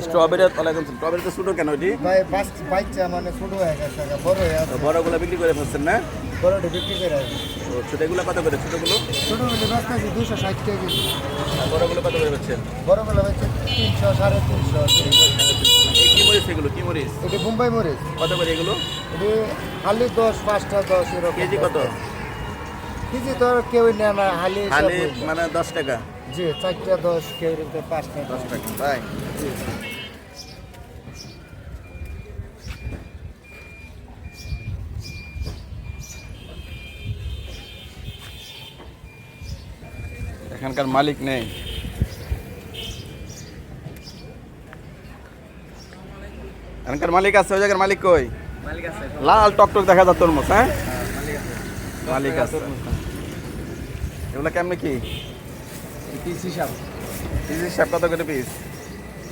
Strawberry তলা কোন strawberry তো ছোট কেন এটি ভাই বাচ্চা মানে ছোট হয়ে গেছে বড় হয়ে আছে বড়গুলো বিক্রি করে ফেলছেন না বড়টা বিক্রি করে ও ছোটগুলো কত করে ছোটগুলো ছোটগুলো ব্যস্ত আছে 260 টাকা কেজি আর বড়গুলো কত করে বেচছেন বড়গুলো হচ্ছে 300 350 এই কি মরিচ এগুলো কি মরিচ এটা বোম্বাই মরিচ কত করে এগুলো এটা হালি 10 5টা 10 এরকম কেজি কত কেজি তো কেউ নেয় না হালি খালি মানে 10 টাকা জি 4টা 10 কেউ 5টা 10 টাকা তাই এখানকার মালিক নেই এখানকার মালিক আছে ওই জায়গার মালিক কই মালিক আছে লাল টকটক দেখা যায় তরমুজ হ্যাঁ মালিক আছে মালিক আছে এগুলো কেমনে কি পিস হিসাব পিস হিসাব কত করে পিস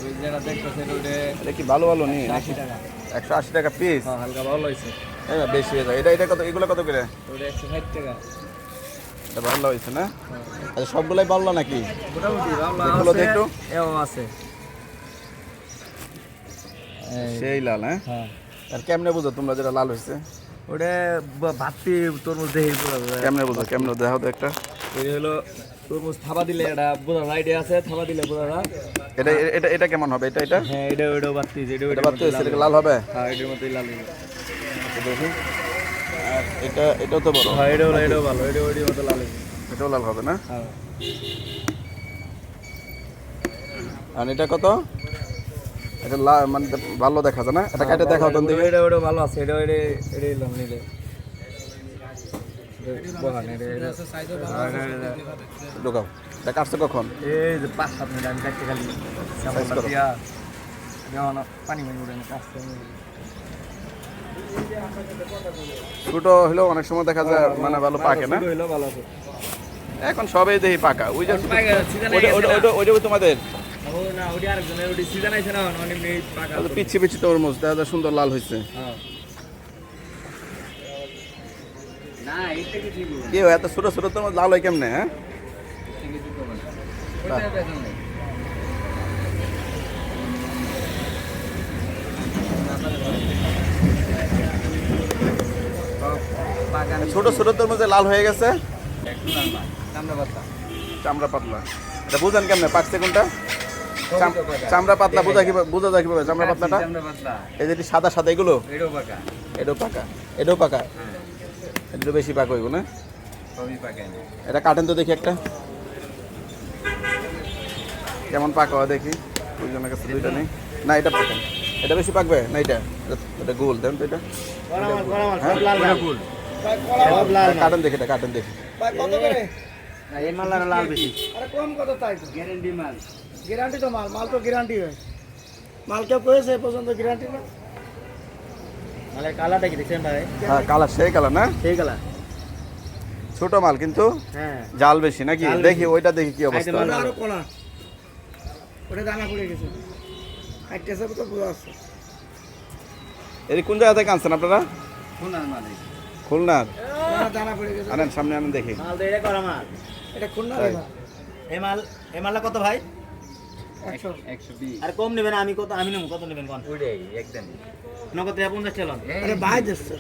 ওই যেটা দেখতেছেন ওটা এটা কি ভালো ভালো নেই 80 টাকা 180 টাকা পিস হ্যাঁ হালকা ভালো হয়েছে এই না বেশি হয়ে যায় এটা কত এগুলো কত করে ওটা 160 টাকা এটা ভালো হয়েছে না আচ্ছা সবগুলাই ভালো নাকি মোটামুটি ভালো দেখলো তো একটু এও আছে সেই লাল হ্যাঁ হ্যাঁ আর কেমনে বুঝো তোমরা যেটা লাল হয়েছে ওটা ভাতটি তরমুজ দেখে বোঝা যায় কেমনে বুঝো কেমনে দেখাও তো একটা ওই হলো তরমুজ থাবা দিলে এটা বোঝা যায় আইডিয়া আছে থাবা দিলে বোঝা যায় এটা এটা এটা কেমন হবে এটা এটা হ্যাঁ এটা ওইটাও বাতি এটা এটা বাদ হয়েছে এটা লাল হবে হ্যাঁ এটার মধ্যেই লাল হয়ে এটা দেখি আর এটা এটাও তো বড় হ্যাঁ এটাও ভালো এটা ওইটার মতো লাল হয়েছে এটাও লাল হবে না হ্যাঁ আর এটা কত এটা মানে ভালো দেখা যায় না এটা কেটে দেখাও তো দিকে এটা ভালো আছে এটা লাল নিলে বহান এটা ঢোকাও এটা কাটছে কখন এই যে 5-7 মিনিট আমি কাটতে খালি Size করো। যেমন পানি মানে উঠে না কাটতে ছোট হলেও অনেক সময় দেখা যায় মানে ভালো পাকে না হইলো ভালো আছে এখন সবাই দেখি পাকা ওই যে সিজন ওইটা তোমাদের ও না ওডি আরেকজনের ওডি সিজন আইছে না অনেক পাকা পিচ্ছি পিচ্ছি তরমুজ দেখা যায় সুন্দর লাল হয়েছে হ্যাঁ না এটা কি ঠিক কি এত ছোট ছোট তরমুজ লাল হয় কেমনে হ্যাঁ ওটা বেতন নেই ছোট ছোট তরমুজে লাল হয়ে গেছে একটু না আমরা বাতা চামড়া পাতলা এটা বুঝেন কেমনে পাকছে কোনটা চামড়া পাতলা বোঝা যায় কিভাবে চামড়া পাতলাটা আমরা বাতলা এই যে সাদা সাদা এগুলো এটাও পাকা এটাও পাকা এটাও পাকা একটু বেশি পাকা হইব না সবই পাকা এটা কাটেন তো দেখি একটা কেমন পাকা হয় দেখি দুইজনের কাছে দুইটা নেই না এটা পাকেন এটা বেশি পাকবে না এটা গোল দেন তো এটা হ্যাঁ? সব লাল কাটেন দেখি এটা কাটেন দেখি ভাই কত করে না এই মালটা লাল বেশি আরে কম কত তাই তো গ্যারান্টি মাল গ্যারান্টি তো মাল তো গ্যারান্টি হয় মাল কেউ করেছে এ পর্যন্ত গ্যারান্টি না মানে কালারটা কি দেখছেন ভাই হ্যাঁ কালার সেই কালার না সেই কালার ছোট মাল কিন্তু হ্যাঁ জাল বেশি নাকি জাল দেখি ওইটা দেখি কি অবস্থা খাইতে ভালো। আরো কোনা ওটা দানা পড়ে গেছে কাটতেছে তো পুরো আছে এই কোন জায়গা থেকে আনছেন আপনারা খুলনার মাল খুলনার দানা পড়ে গেছে আনেন সামনে আনেন দেখি মাল তো এটা করা মাল এটা খুলনা তাই। এই মালটা কত ভাই 100 120 আর কম নেবেন আমি কত আমি নেব কত নেবেন কোন ওইটাই একদম নগদ 50 টাকা আরে ভাই দিচ্ছে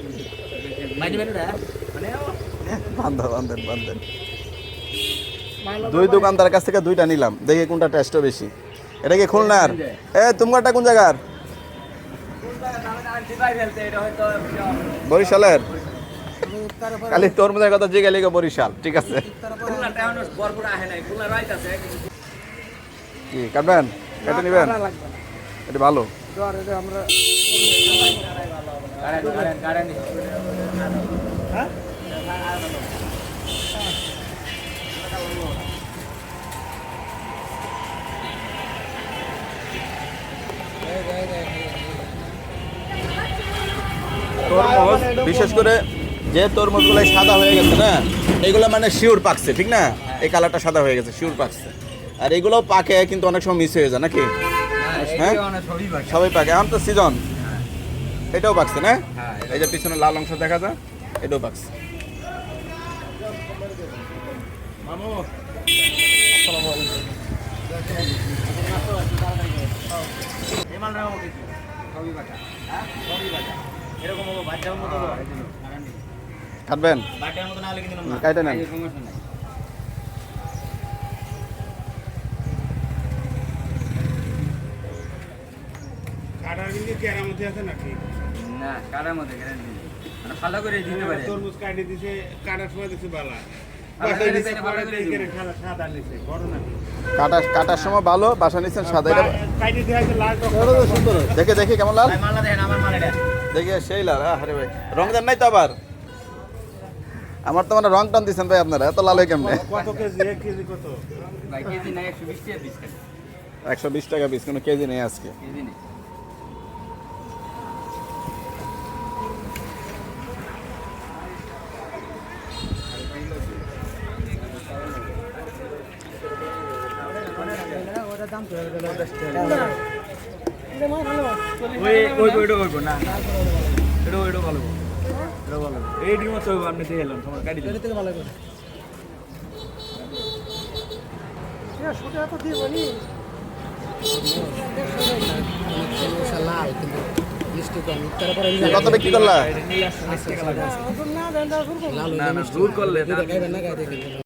ভাই নেবেন এটা মানে বান্ধেন দুই দোকানদার কাছ থেকে দুইটা নিলাম দেখি কোনটা টেস্টও বেশি এটা কি খুলনার তোমারটা কোন জায়গার বরিশালের খালি তরমুজের কথা জিজ্ঞাসা লিখে বরিশাল ঠিক আছে কি কাটবেন কেটে নেবেন এটা ভালো ধর এটা আমরা হ্যাঁ তরমুজ বিশেষ করে যে তরমুজগুলো সাদা হয়ে গেছে না এগুলো মানে শিওর পাকছে ঠিক না এই কালারটা সাদা হয়ে গেছে শিওর পাকছে আর এগুলো পাকে কিন্তু অনেক সময় মিস হয়ে যায় নাকি হ্যাঁ সবাই পাকে এখন তো সিজন এটাও পাকছে না এই যে পিছনে লাল অংশ দেখা যায় এটাও পাকছে মামু আসসালামু আলাইকুম এরকম হবো বাচ্চার মতো হবো। কাটবেন বাচ্চার মতো না হলে কিন্তু না। কাটে নেন সমস্যা নাই। কাটার কিন্তু কেরামতি আছে নাকি? না কাটার মধ্যে গ্যারান্টি নেই। মানে ভালো করে দিতে পারে। তরমুজ কাটি দিছে, কাটার সময় দিছে বালা। ভালো করে দিছে, ভালো করে দিছে। সাদা নিছে, বড় নাকি? কাটার সময় ভালো, বাসা নিচ্ছেন সাদা। এটা কাটি দিয়ে আছে লাল টক। সুন্দর, দেখে দেখি কেমন লাল, ভাই মালা দেখেন আমার মালা এটা। দেখে সেই লাল। আরে ভাই রং দেন নাই তো আবার? আমার তো মানে রং টান দিচ্ছেন ভাই আপনারা, এত লাল হয় কেমনে? কত কেজি? 1 কেজি কত? ভাই কেজি নাই 120 টাকা পিস খালি। 120 টাকা পিস, কোনো কেজি নেই আজকে। কেজি নেই। ওই না এটা ভালো এটা ভালো এই ডিম তো আপনি দেখে এলাম তোমার গাড়ি থেকে ভালো করে লাল কিন্তু মিষ্টি কম তারপরে কত বিক্রি করলা? লাল না দূর করলে না গায়ে দেখি